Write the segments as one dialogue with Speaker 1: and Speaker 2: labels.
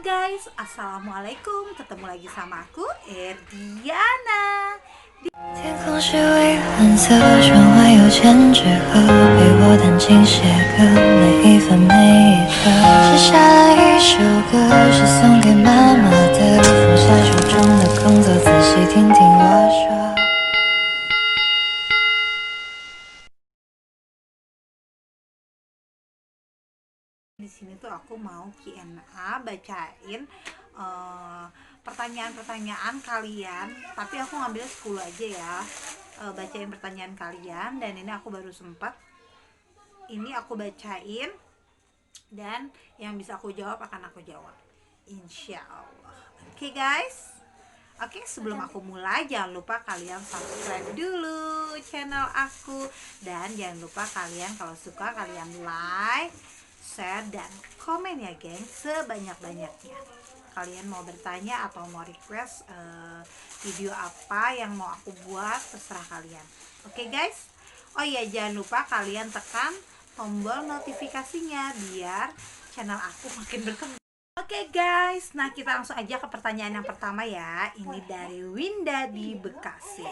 Speaker 1: Guys, assalamualaikum. Ketemu lagi sama aku, Erdiana.
Speaker 2: 天空是蔚蓝色，窗外有千纸鹤陪我弹琴写歌，每一分每一刻。写下了一首歌，是送给妈妈的，放下手中的工作，仔细听听我说。
Speaker 1: Di sini tuh aku mau Q&A, bacain pertanyaan-pertanyaan kalian, tapi aku ngambil 10 aja ya. Bacain pertanyaan kalian, dan ini aku baru sempat. Ini aku bacain, dan yang bisa aku jawab akan aku jawab, insya Allah. Oke guys. Oke, sebelum aku mulai, jangan lupa kalian subscribe dulu channel aku. Dan jangan lupa kalian kalau suka kalian like, share, dan komen ya geng, sebanyak-banyaknya. Kalian mau bertanya atau mau request video apa yang mau aku buat, terserah kalian. Oke guys. Oh iya, jangan lupa kalian tekan tombol notifikasinya biar channel aku makin berkembang. Oke guys, nah kita langsung aja ke pertanyaan yang pertama ya. Ini dari Winda di Bekasi.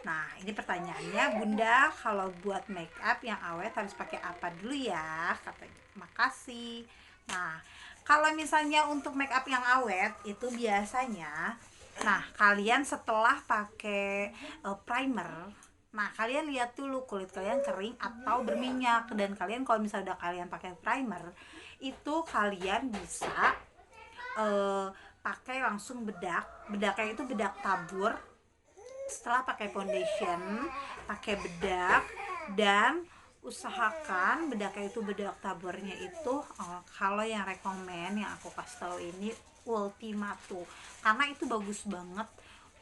Speaker 1: Nah, ini pertanyaannya, Bunda, kalau buat make up yang awet harus pakai apa dulu ya? Katanya. Makasih. Nah, kalau misalnya untuk make up yang awet itu biasanya, nah kalian setelah pakai primer, nah kalian lihat dulu kulit kalian kering atau berminyak. Dan kalian kalau misalnya udah kalian pakai primer, itu kalian bisa pakai langsung bedaknya itu bedak tabur. Setelah pakai foundation, pakai bedak, dan usahakan bedaknya itu bedak taburnya itu kalau yang rekomen yang aku kasih tahu ini Ultimato, karena itu bagus banget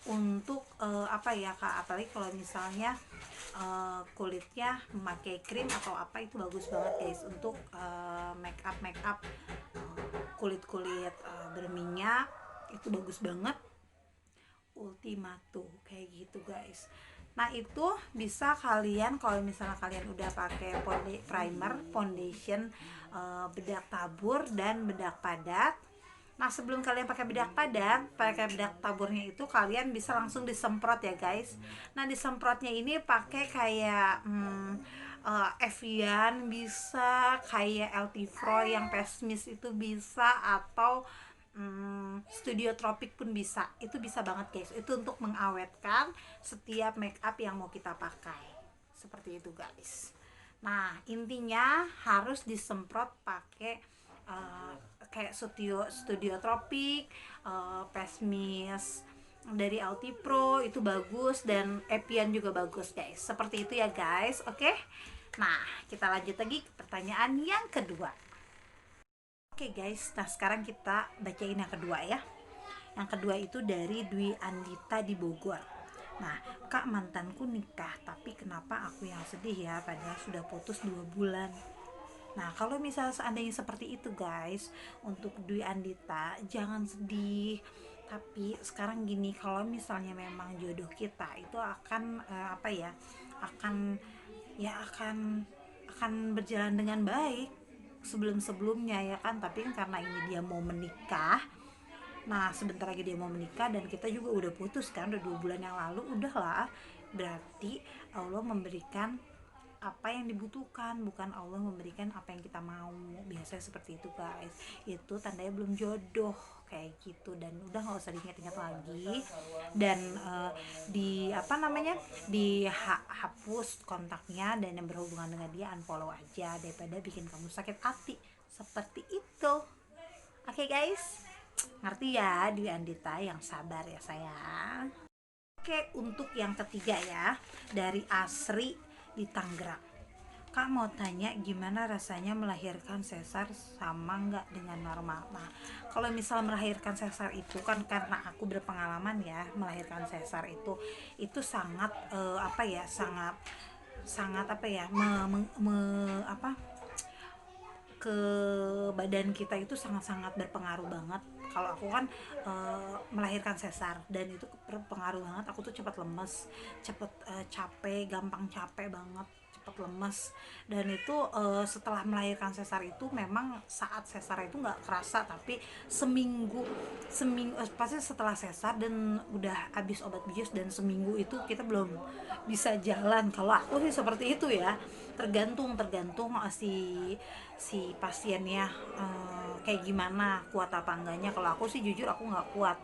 Speaker 1: untuk apa ya Kak, apalagi kalau misalnya kulitnya memakai krim atau apa, itu bagus banget guys untuk make up kulit berminyak, itu bagus banget Ultimato kayak gitu guys. Nah itu bisa kalian kalau misalnya kalian udah pakai primer, foundation, bedak tabur, dan bedak padat. Nah sebelum kalian pakai bedak padat, pakai bedak taburnya itu kalian bisa langsung disemprot ya guys. Nah disemprotnya ini pakai kayak Evian bisa, kayak LT Pro yang pesmis itu bisa, atau Studio Tropic pun bisa. Itu bisa banget guys, itu untuk mengawetkan setiap make up yang mau kita pakai, seperti itu guys. Nah intinya harus disemprot pakai kayak Studio Tropic, pesmis dari Alti Pro itu bagus, dan Evian juga bagus guys. Seperti itu ya guys. Oke. Nah, kita lanjut lagi ke pertanyaan yang kedua. Oke guys, nah sekarang kita bacain yang kedua ya. Yang kedua itu dari Dwi Andita di Bogor. Nah, Kak, mantanku nikah, tapi kenapa aku yang sedih ya, padahal sudah putus 2 bulan. Nah, kalau misalnya seandainya seperti itu guys, untuk Dwi Andita, jangan sedih. Tapi sekarang gini, kalau misalnya memang jodoh kita itu akan apa ya, akan ya akan berjalan dengan baik sebelum-sebelumnya ya kan. Tapi kan karena ini dia mau menikah, nah sebentar lagi dia mau menikah, dan kita juga udah putus kan, udah 2 bulan yang lalu, udahlah, berarti Allah memberikan apa yang dibutuhkan, bukan Allah memberikan apa yang kita mau. Biasanya seperti itu guys, itu tandanya belum jodoh kayak gitu. Dan udah nggak usah diingat-ingat lagi, dan di apa namanya, dihapus kontaknya, dan yang berhubungan dengan dia unfollow aja, daripada bikin kamu sakit hati seperti itu. Oke guys, ngerti ya Dwi Andita, yang sabar ya sayang. Oke, untuk yang ketiga ya, dari Asri di Tangerang. Kak, mau tanya gimana rasanya melahirkan sesar, sama nggak dengan normal? Nah, kalau misal melahirkan sesar itu kan, karena aku berpengalaman ya melahirkan sesar itu sangat apa ya, sangat sangat apa ya, apa, ke badan kita itu sangat-sangat berpengaruh banget. Kalau aku kan melahirkan sesar, dan itu berpengaruh banget. Aku tuh cepat lemes, cepat capek, gampang capek banget, cepat lemes. Dan itu setelah melahirkan sesar itu memang saat sesar itu nggak kerasa, tapi seminggu pasti setelah sesar dan udah habis obat bius dan seminggu itu kita belum bisa jalan. Kalau aku sih seperti itu ya, tergantung si pasiennya kayak gimana, kuat apa enggaknya. Kalau aku sih jujur aku nggak kuat,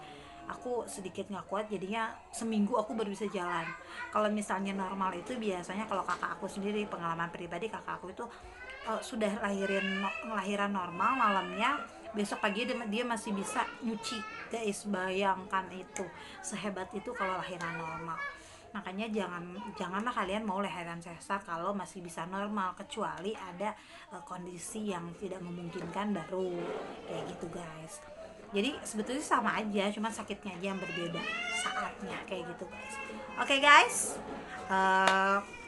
Speaker 1: aku sedikit nggak kuat, jadinya seminggu aku baru bisa jalan. Kalau misalnya normal itu biasanya, kalau kakak aku sendiri, pengalaman pribadi, kakak aku itu sudah lahiran normal, malamnya besok pagi dia masih bisa nyuci. Guys, bayangkan itu, sehebat itu kalau lahiran normal. Makanya janganlah kalian mau lahiran sesar kalau masih bisa normal, kecuali ada kondisi yang tidak memungkinkan baru kayak gitu guys. Jadi sebetulnya sama aja, cuma sakitnya aja yang berbeda saatnya kayak gitu guys. Oke guys,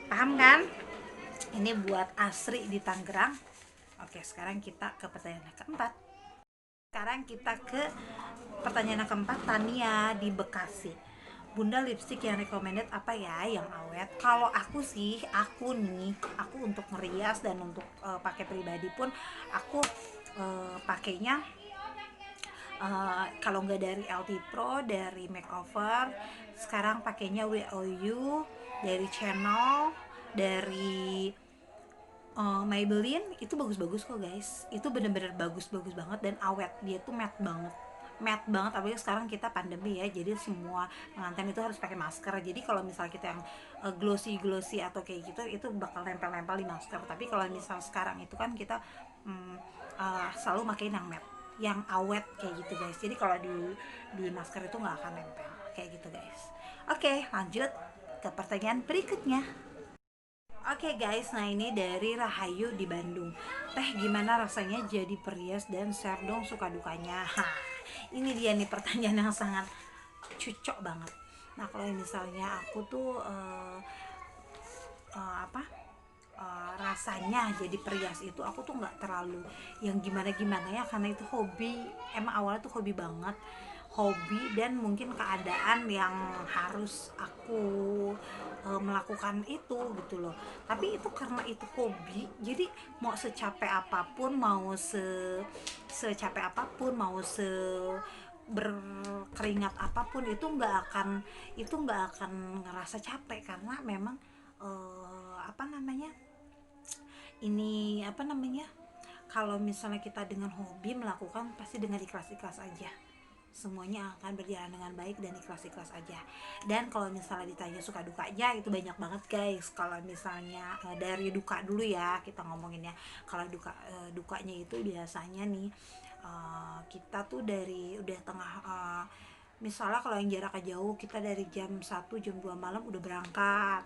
Speaker 1: paham kan? Ini buat Asri di Tangerang. Oke, sekarang kita ke pertanyaan keempat. Tania di Bekasi. Bunda, lipstick yang recommended apa ya yang awet? Kalau aku sih, aku untuk ngerias dan untuk pakai pribadi pun aku pakainya kalau nggak dari LT Pro, dari Makeover. Sekarang pakainya WOU, dari Channel, dari Maybelline. Itu bagus-bagus kok guys, itu bener-bener bagus-bagus banget dan awet. Dia tuh matte banget, apalagi sekarang kita pandemi ya, jadi semua pengantin itu harus pakai masker. Jadi kalau misalnya kita yang glossy atau kayak gitu, itu bakal nempel-nempel di masker. Tapi kalau misal sekarang itu kan kita selalu pakai yang matte, yang awet kayak gitu guys. Jadi kalau di masker itu nggak akan nempel kayak gitu guys. Oke, lanjut ke pertanyaan berikutnya. Oke guys, nah ini dari Rahayu di Bandung. Teh, gimana rasanya jadi perias dan share dong suka dukanya. Ini dia nih pertanyaan yang sangat cocok banget. Nah kalau misalnya aku tuh rasanya jadi perias itu, aku tuh nggak terlalu yang gimana ya, karena itu hobi. Emang awalnya tuh hobi banget, dan mungkin keadaan yang harus aku melakukan itu gitu loh. Tapi itu karena itu hobi, jadi mau secapek apapun, mau berkeringat apapun, itu nggak akan ngerasa capek, karena memang kalau misalnya kita dengan hobi melakukan, pasti dengan ikhlas aja, semuanya akan berjalan dengan baik dan ikhlas aja. Dan kalau misalnya ditanya suka dukanya, itu banyak banget guys. Kalau misalnya dari duka dulu ya kita ngomongin ya. Kalau dukanya itu biasanya nih, kita tuh dari udah tengah misalnya kalau yang jaraknya jauh, kita dari jam 2 malam udah berangkat.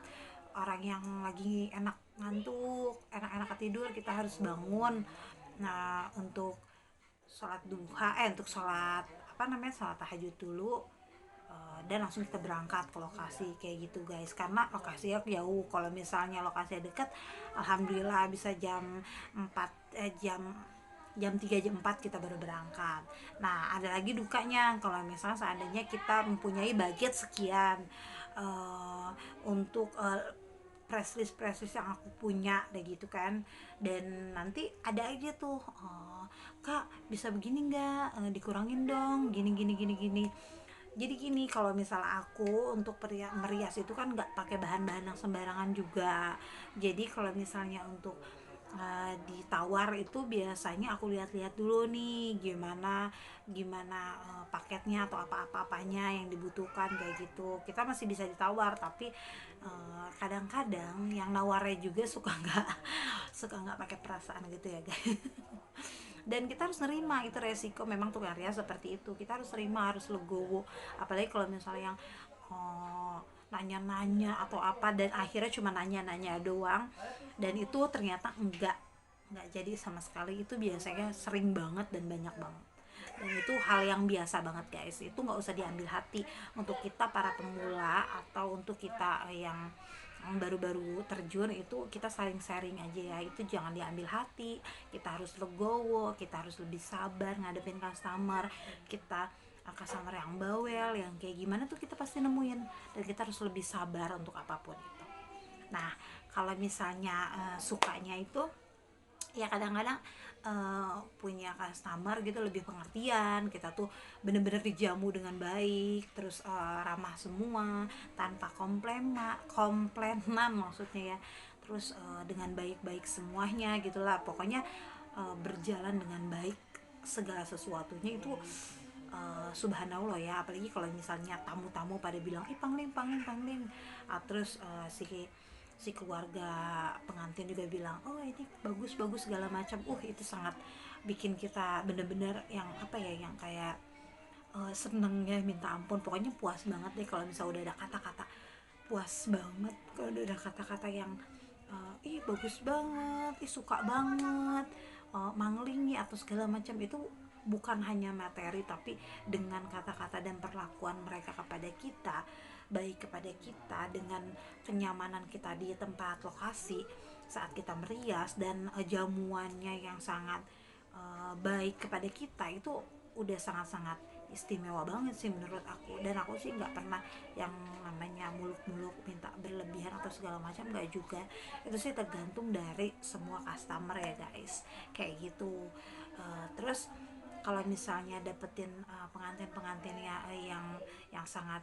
Speaker 1: Orang yang lagi ngantuk, enak tidur, kita harus bangun. Nah untuk sholat duha, untuk sholat tahajud dulu, dan langsung kita berangkat ke lokasi kayak gitu guys. Karena lokasinya jauh. Kalau misalnya lokasinya dekat, alhamdulillah bisa jam 3 jam 4 kita baru berangkat. Nah ada lagi dukanya, kalau misalnya seandainya kita mempunyai budget sekian untuk press list yang aku punya kayak gitu kan, dan nanti ada aja tuh, kak bisa begini nggak, dikurangin dong gini. Jadi gini, kalau misalnya aku untuk merias itu kan nggak pakai bahan-bahan yang sembarangan juga. Jadi kalau misalnya untuk ditawar itu, biasanya aku lihat-lihat dulu nih gimana paketnya atau apa-apanya yang dibutuhkan kayak gitu. Kita masih bisa ditawar, tapi kadang-kadang yang nawarnya juga suka nggak pakai perasaan gitu ya guys. Dan kita harus nerima itu resiko, memang tuh karya seperti itu, kita harus terima, harus legowo. Apalagi kalau misalnya yang nanya-nanya atau apa, dan akhirnya cuma nanya-nanya doang, dan itu ternyata enggak jadi sama sekali. Itu biasanya sering banget dan banyak banget, dan itu hal yang biasa banget guys. Itu nggak usah diambil hati. Untuk kita para pemula atau untuk kita yang baru-baru terjun, itu kita saling sharing aja ya, itu jangan diambil hati. Kita harus legowo, kita harus lebih sabar ngadepin customer yang bawel, yang kayak gimana tuh kita pasti nemuin, dan kita harus lebih sabar untuk apapun itu. Nah, kalau misalnya sukanya itu ya kadang-kadang punya customer gitu lebih pengertian, kita tuh bener-bener dijamu dengan baik, terus ramah semua tanpa komplenan maksudnya ya, terus dengan baik-baik semuanya gitulah, pokoknya berjalan dengan baik segala sesuatunya itu. Subhanallah ya, apalagi kalau misalnya tamu-tamu pada bilang pangling pangling pangling, terus si keluarga pengantin juga bilang oh ini bagus bagus segala macam, itu sangat bikin kita bener-bener yang apa ya, yang kayak senengnya minta ampun, pokoknya puas banget deh kalau misalnya udah ada kata-kata, puas banget kalau udah ada kata-kata yang ih bagus banget, ih suka banget, manglingi atau segala macam. Itu bukan hanya materi, tapi dengan kata-kata dan perlakuan mereka kepada kita, baik kepada kita, dengan kenyamanan kita di tempat lokasi saat kita merias, dan jamuannya yang sangat baik kepada kita, itu udah sangat-sangat istimewa banget sih menurut aku. Dan aku sih nggak pernah yang namanya muluk-muluk minta berlebihan atau segala macam, nggak juga. Itu sih tergantung dari semua customer ya guys, kayak gitu. Terus kalau misalnya dapetin pengantin-pengantin ya, yang sangat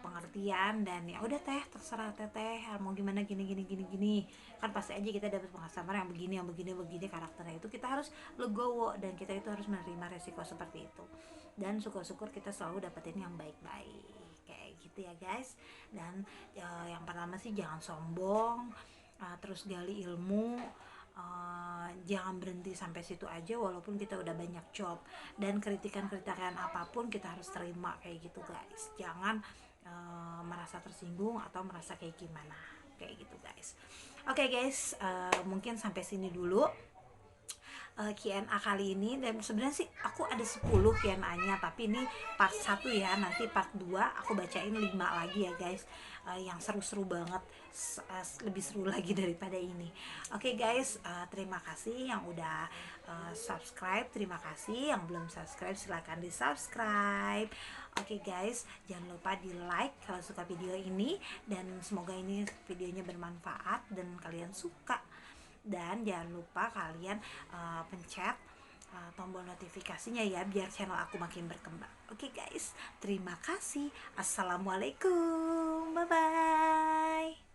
Speaker 1: pengertian, dan ya udah teh terserah teteh mau gimana, gini gini gini gini, kan pasti aja kita dapet customer yang begini yang begini begini karakternya, itu kita harus legowo, dan kita itu harus menerima resiko seperti itu. Dan syukur-syukur kita selalu dapetin yang baik-baik kayak gitu ya guys. Dan yang pertama sih jangan sombong, terus gali ilmu, jangan berhenti sampai situ aja walaupun kita udah banyak job, dan kritikan-kritikan apapun kita harus terima kayak gitu guys. Jangan merasa tersinggung atau merasa kayak gimana, kayak gitu guys. Oke guys, mungkin sampai sini dulu Q&A kali ini. Dan sebenarnya sih aku ada 10 Q&A-nya, tapi ini part 1 ya, nanti part 2 aku bacain 5 lagi ya guys, yang seru-seru banget, lebih seru lagi daripada ini. Oke guys, terima kasih yang udah subscribe, terima kasih yang belum subscribe silahkan di subscribe. Oke guys, jangan lupa di like kalau suka video ini, dan semoga ini videonya bermanfaat dan kalian suka. Dan jangan lupa kalian pencet tombol notifikasinya ya, biar channel aku makin berkembang. Oke guys, terima kasih. Assalamualaikum, bye bye.